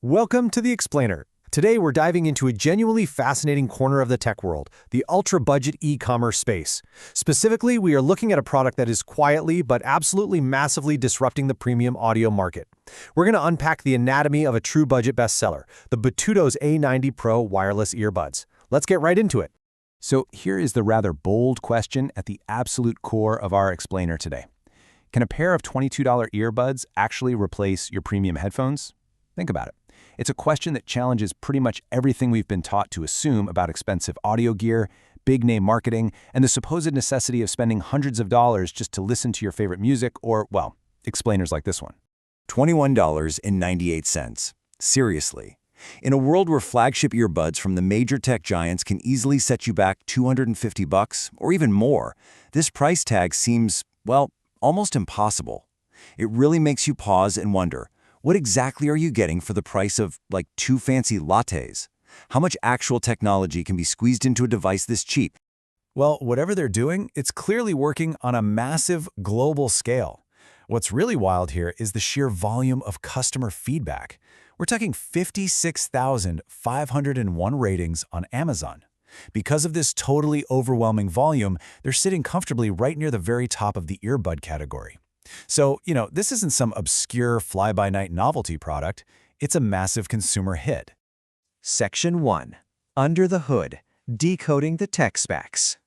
Welcome to The Explainer. Today we're diving into a genuinely fascinating corner of the tech world, the ultra-budget e-commerce space. Specifically, we are looking at a product that is quietly but absolutely massively disrupting the premium audio market. We're going to unpack the anatomy of a true budget bestseller, the Btootos A90 Pro wireless earbuds. Let's get right into it. So here is the rather bold question at the absolute core of our explainer today. Can a pair of $22 earbuds actually replace your premium headphones? Think about it. It's a question that challenges pretty much everything we've been taught to assume about expensive audio gear, big-name marketing, and the supposed necessity of spending hundreds of dollars just to listen to your favorite music or, well, explainers like this one. $21.98. Seriously. In a world where flagship earbuds from the major tech giants can easily set you back $250 or even more, this price tag seems, well, almost impossible. It really makes you pause and wonder, what exactly are you getting for the price of, like, 2 fancy lattes? How much actual technology can be squeezed into a device this cheap? Well, whatever they're doing, it's clearly working on a massive global scale. What's really wild here is the sheer volume of customer feedback. We're talking 56,501 ratings on Amazon. Because of this totally overwhelming volume, they're sitting comfortably right near the very top of the earbud category. So, this isn't some obscure fly-by-night novelty product. It's a massive consumer hit. Section 1. Under the Hood, Decoding the Tech Specs.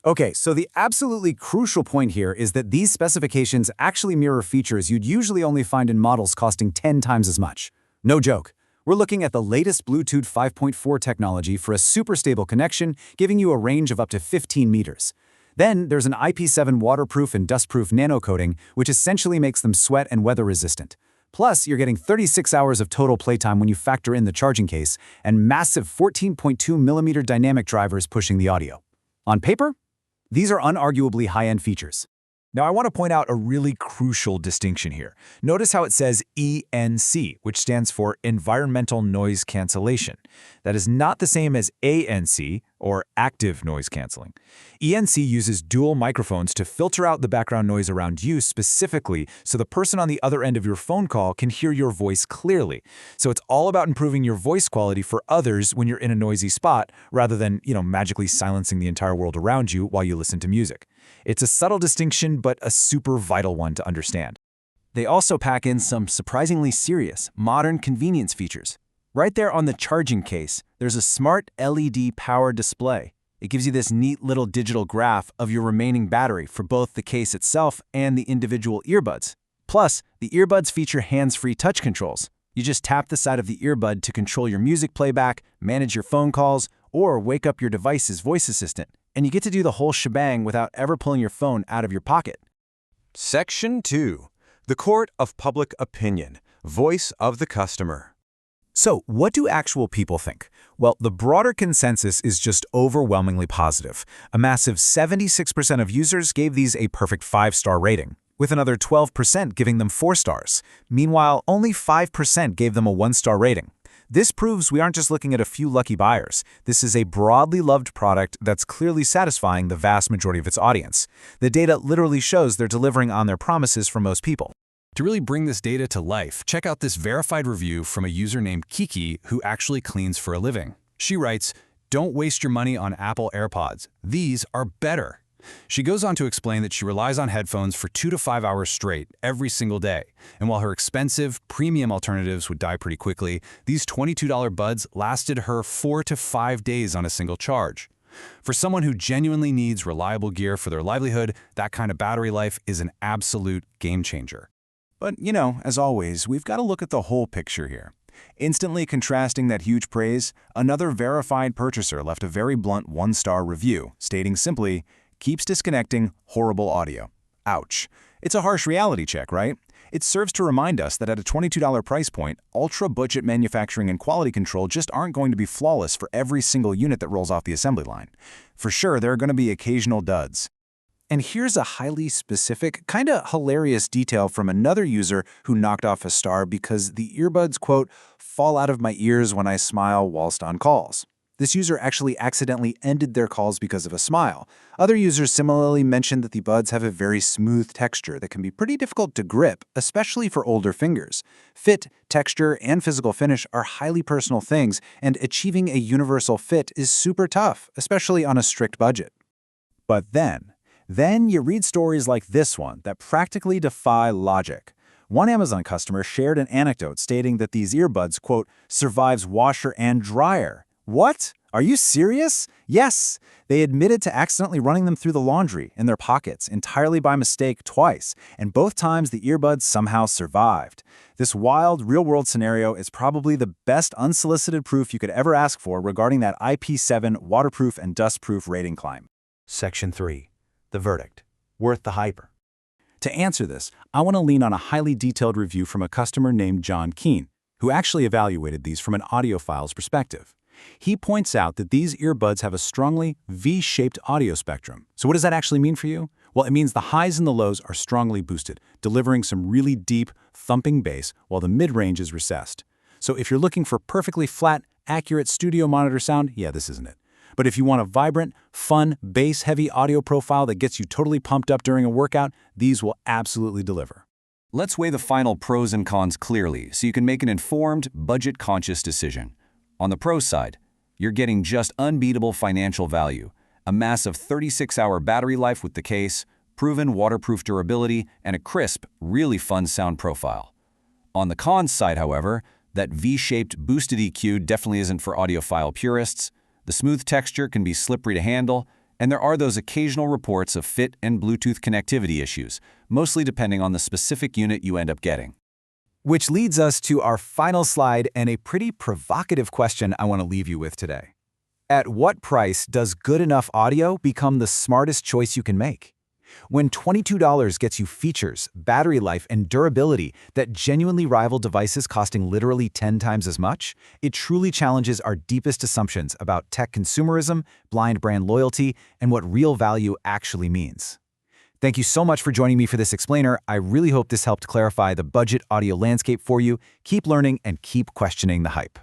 Okay, so the absolutely crucial point here is that these specifications actually mirror features you'd usually only find in models costing 10 times as much. No joke. We're looking at the latest Bluetooth 5.4 technology for a super stable connection, giving you a range of up to 15 meters. Then there's an IP7 waterproof and dustproof nano coating, which essentially makes them sweat and weather resistant. Plus, you're getting 36 hours of total playtime when you factor in the charging case, and massive 14.2mm dynamic drivers pushing the audio. On paper, these are unarguably high-end features. Now, I want to point out a really crucial distinction here. Notice how it says ENC, which stands for Environmental Noise Cancellation. That is not the same as ANC, or Active Noise Cancelling. ENC uses dual microphones to filter out the background noise around you specifically so the person on the other end of your phone call can hear your voice clearly. So it's all about improving your voice quality for others when you're in a noisy spot, rather than, magically silencing the entire world around you while you listen to music. It's a subtle distinction, but a super vital one to understand. They also pack in some surprisingly serious, modern convenience features. Right there on the charging case, there's a smart LED power display. It gives you this neat little digital graph of your remaining battery for both the case itself and the individual earbuds. Plus, the earbuds feature hands-free touch controls. You just tap the side of the earbud to control your music playback, manage your phone calls, or wake up your device's voice assistant. And you get to do the whole shebang without ever pulling your phone out of your pocket. Section 2. The Court of Public Opinion. Voice of the Customer. So, what do actual people think? Well, the broader consensus is just overwhelmingly positive. A massive 76% of users gave these a perfect 5-star rating, with another 12% giving them 4 stars. Meanwhile, only 5% gave them a 1-star rating. This proves we aren't just looking at a few lucky buyers. This is a broadly loved product that's clearly satisfying the vast majority of its audience. The data literally shows they're delivering on their promises for most people. To really bring this data to life, check out this verified review from a user named Kiki who actually cleans for a living. She writes, "Don't waste your money on Apple AirPods. These are better." She goes on to explain that she relies on headphones for 2 to 5 hours straight every single day. And while her expensive, premium alternatives would die pretty quickly, these $22 buds lasted her 4 to 5 days on a single charge. For someone who genuinely needs reliable gear for their livelihood, that kind of battery life is an absolute game changer. But, as always, we've got to look at the whole picture here. Instantly contrasting that huge praise, another verified purchaser left a very blunt 1-star review, stating simply, "Keeps disconnecting, horrible audio. Ouch." It's a harsh reality check, right? It serves to remind us that at a $22 price point, ultra-budget manufacturing and quality control just aren't going to be flawless for every single unit that rolls off the assembly line. For sure, there are going to be occasional duds. And here's a highly specific, kinda hilarious detail from another user who knocked off a star because the earbuds, quote, "fall out of my ears when I smile whilst on calls." This user actually accidentally ended their calls because of a smile. Other users similarly mentioned that the buds have a very smooth texture that can be pretty difficult to grip, especially for older fingers. Fit, texture, and physical finish are highly personal things, and achieving a universal fit is super tough, especially on a strict budget. But then you read stories like this one that practically defy logic. One Amazon customer shared an anecdote stating that these earbuds, quote, survives washer and dryer. What? Are you serious? Yes! They admitted to accidentally running them through the laundry in their pockets entirely by mistake twice, and both times the earbuds somehow survived. This wild, real-world scenario is probably the best unsolicited proof you could ever ask for regarding that IP7 waterproof and dustproof rating climb. Section 3. The verdict. Worth the hype. To answer this, I want to lean on a highly detailed review from a customer named John Keene, who actually evaluated these from an audiophile's perspective. He points out that these earbuds have a strongly V-shaped audio spectrum. So what does that actually mean for you? Well, it means the highs and the lows are strongly boosted, delivering some really deep, thumping bass while the mid-range is recessed. So if you're looking for perfectly flat, accurate studio monitor sound, yeah, this isn't it. But if you want a vibrant, fun, bass-heavy audio profile that gets you totally pumped up during a workout, these will absolutely deliver. Let's weigh the final pros and cons clearly so you can make an informed, budget-conscious decision. On the pro side, you're getting just unbeatable financial value, a massive 36-hour battery life with the case, proven waterproof durability, and a crisp, really fun sound profile. On the cons side, however, that V-shaped boosted EQ definitely isn't for audiophile purists. The smooth texture can be slippery to handle, and there are those occasional reports of fit and Bluetooth connectivity issues, mostly depending on the specific unit you end up getting. Which leads us to our final slide and a pretty provocative question I want to leave you with today. At what price does good enough audio become the smartest choice you can make? When $22 gets you features, battery life, and durability that genuinely rival devices costing literally 10 times as much, it truly challenges our deepest assumptions about tech consumerism, blind brand loyalty, and what real value actually means. Thank you so much for joining me for this explainer. I really hope this helped clarify the budget audio landscape for you. Keep learning and keep questioning the hype.